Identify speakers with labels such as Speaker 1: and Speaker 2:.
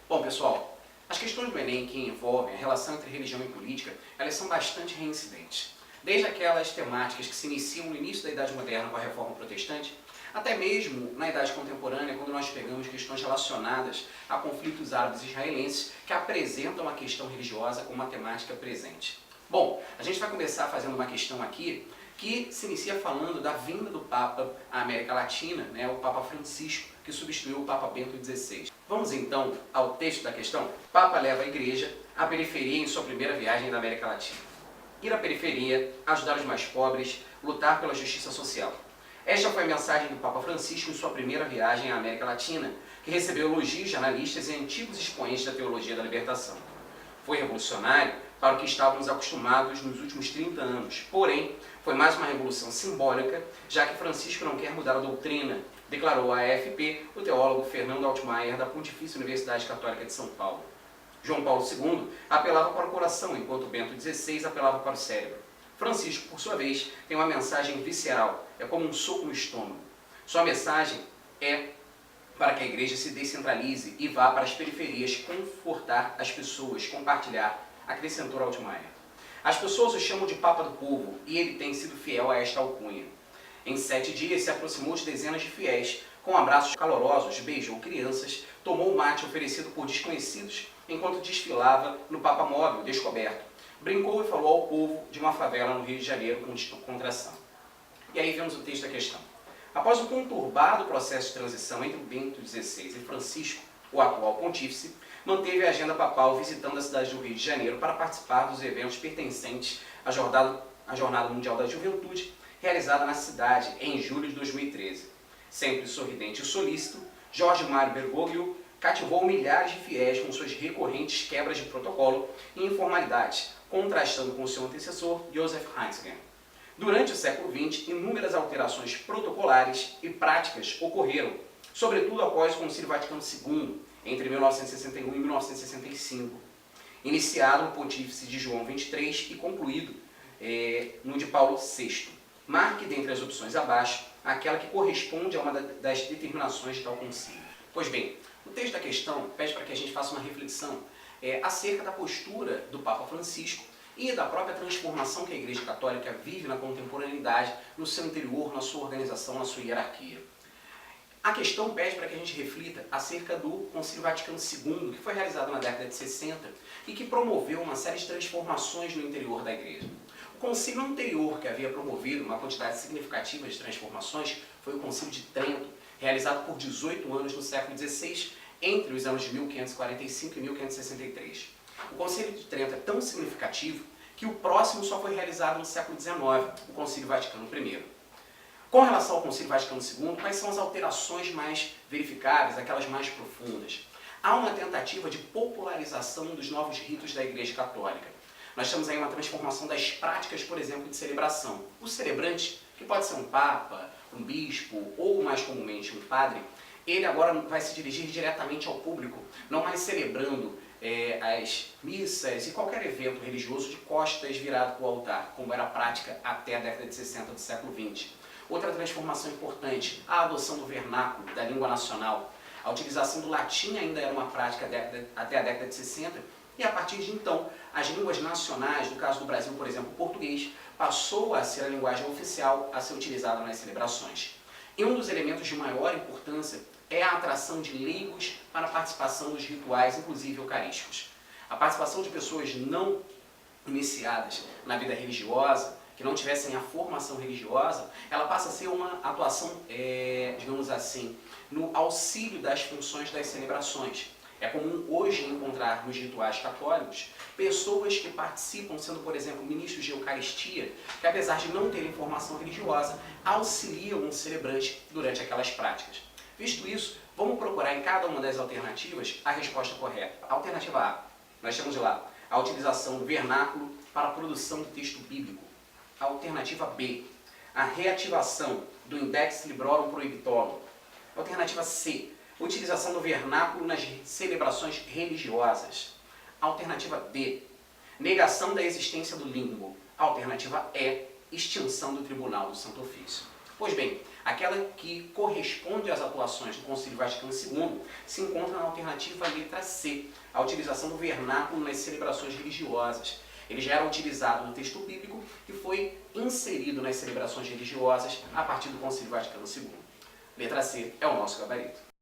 Speaker 1: Bom, pessoal, as questões do Enem que envolvem a relação entre religião e política, elas são bastante reincidentes. Desde aquelas temáticas que se iniciam no início da Idade Moderna com a Reforma Protestante, até mesmo na Idade Contemporânea, quando nós pegamos questões relacionadas a conflitos árabes e israelenses que apresentam a questão religiosa como uma temática presente. Bom, a gente vai começar fazendo uma questão aqui que se inicia falando da vinda do Papa à América Latina, o Papa Francisco, que substituiu o Papa Bento XVI. Vamos então ao texto da questão? O Papa leva a Igreja à periferia em sua primeira viagem da América Latina. Ir à periferia, ajudar os mais pobres, lutar pela justiça social. Esta foi a mensagem do Papa Francisco em sua primeira viagem à América Latina, que recebeu elogios de analistas e antigos expoentes da teologia da libertação. Foi revolucionário para o que estávamos acostumados nos últimos 30 anos, porém, foi mais uma revolução simbólica, já que Francisco não quer mudar a doutrina, declarou à AFP o teólogo Fernando Altmaier da Pontifícia Universidade Católica de São Paulo. João Paulo II apelava para o coração, enquanto Bento XVI apelava para o cérebro. Francisco, por sua vez, tem uma mensagem visceral, é como um soco no estômago. Sua mensagem é para que a Igreja se descentralize e vá para as periferias confortar as pessoas, compartilhar, acrescentou Altmaier. As pessoas o chamam de Papa do Povo e ele tem sido fiel a esta alcunha. Em 7 dias se aproximou de dezenas de fiéis, com abraços calorosos, beijou crianças, tomou o mate oferecido por desconhecidos enquanto desfilava no Papa Móvel descoberto. Brincou e falou ao povo de uma favela no Rio de Janeiro com descontração. E aí vemos o texto da questão. Após o conturbado processo de transição entre Bento XVI e Francisco, o atual pontífice, manteve a agenda papal visitando a cidade do Rio de Janeiro para participar dos eventos pertencentes à Jornada Mundial da Juventude, realizada na cidade em julho de 2013. Sempre sorridente e solícito, Jorge Mário Bergoglio cativou milhares de fiéis com suas recorrentes quebras de protocolo e informalidades, contrastando com seu antecessor, Joseph Ratzinger. Durante o século XX, inúmeras alterações protocolares e práticas ocorreram, sobretudo após o Concílio Vaticano II, entre 1961 e 1965, iniciado no Pontífice de João XXIII e concluído no de Paulo VI. Marque dentre as opções abaixo aquela que corresponde a uma das determinações de tal concílio. Pois bem, o texto da questão pede para que a gente faça uma reflexão acerca da postura do Papa Francisco e da própria transformação que a Igreja Católica vive na contemporaneidade, no seu interior, na sua organização, na sua hierarquia. A questão pede para que a gente reflita acerca do Concílio Vaticano II, que foi realizado na década de 60 e que promoveu uma série de transformações no interior da Igreja. O concílio anterior, que havia promovido uma quantidade significativa de transformações, foi o Concílio de Trento, realizado por 18 anos no século XVI, entre os anos de 1545 e 1563. O Concílio de Trento é tão significativo que o próximo só foi realizado no século XIX, o Concílio Vaticano I. Com relação ao Concílio Vaticano II, quais são as alterações mais verificáveis, aquelas mais profundas? Há uma tentativa de popularização dos novos ritos da Igreja Católica. Nós temos aí uma transformação das práticas, por exemplo, de celebração. O celebrante, que pode ser um papa, um bispo ou, mais comumente, um padre, ele agora vai se dirigir diretamente ao público, não mais celebrando as missas e qualquer evento religioso de costas virado para o altar, como era a prática até a década de 60 do século XX. Outra transformação importante, a adoção do vernáculo, da língua nacional. A utilização do latim ainda era uma prática até a década de 60, e a partir de então, as línguas nacionais, no caso do Brasil, por exemplo, o português, passou a ser a linguagem oficial a ser utilizada nas celebrações. E um dos elementos de maior importância é a atração de leigos para a participação dos rituais, inclusive eucarísticos. A participação de pessoas não iniciadas na vida religiosa, que não tivessem a formação religiosa, ela passa a ser uma atuação, digamos assim, no auxílio das funções das celebrações. É comum hoje encontrar nos rituais católicos pessoas que participam, sendo, por exemplo, ministros de Eucaristia, que apesar de não terem formação religiosa, auxiliam um celebrante durante aquelas práticas. Visto isso, vamos procurar em cada uma das alternativas a resposta correta. Alternativa A, nós temos lá a utilização do vernáculo para a produção do texto bíblico. Alternativa B, a reativação do Index Librorum Prohibitorum. Alternativa C, utilização do vernáculo nas celebrações religiosas. Alternativa D, negação da existência do limbo. Alternativa E, extinção do Tribunal do Santo Ofício. Pois bem, aquela que corresponde às atuações do Concílio Vaticano II se encontra na alternativa letra C, a utilização do vernáculo nas celebrações religiosas. Ele já era utilizado no texto bíblico e foi inserido nas celebrações religiosas a partir do Concílio Vaticano II. Letra C é o nosso gabarito.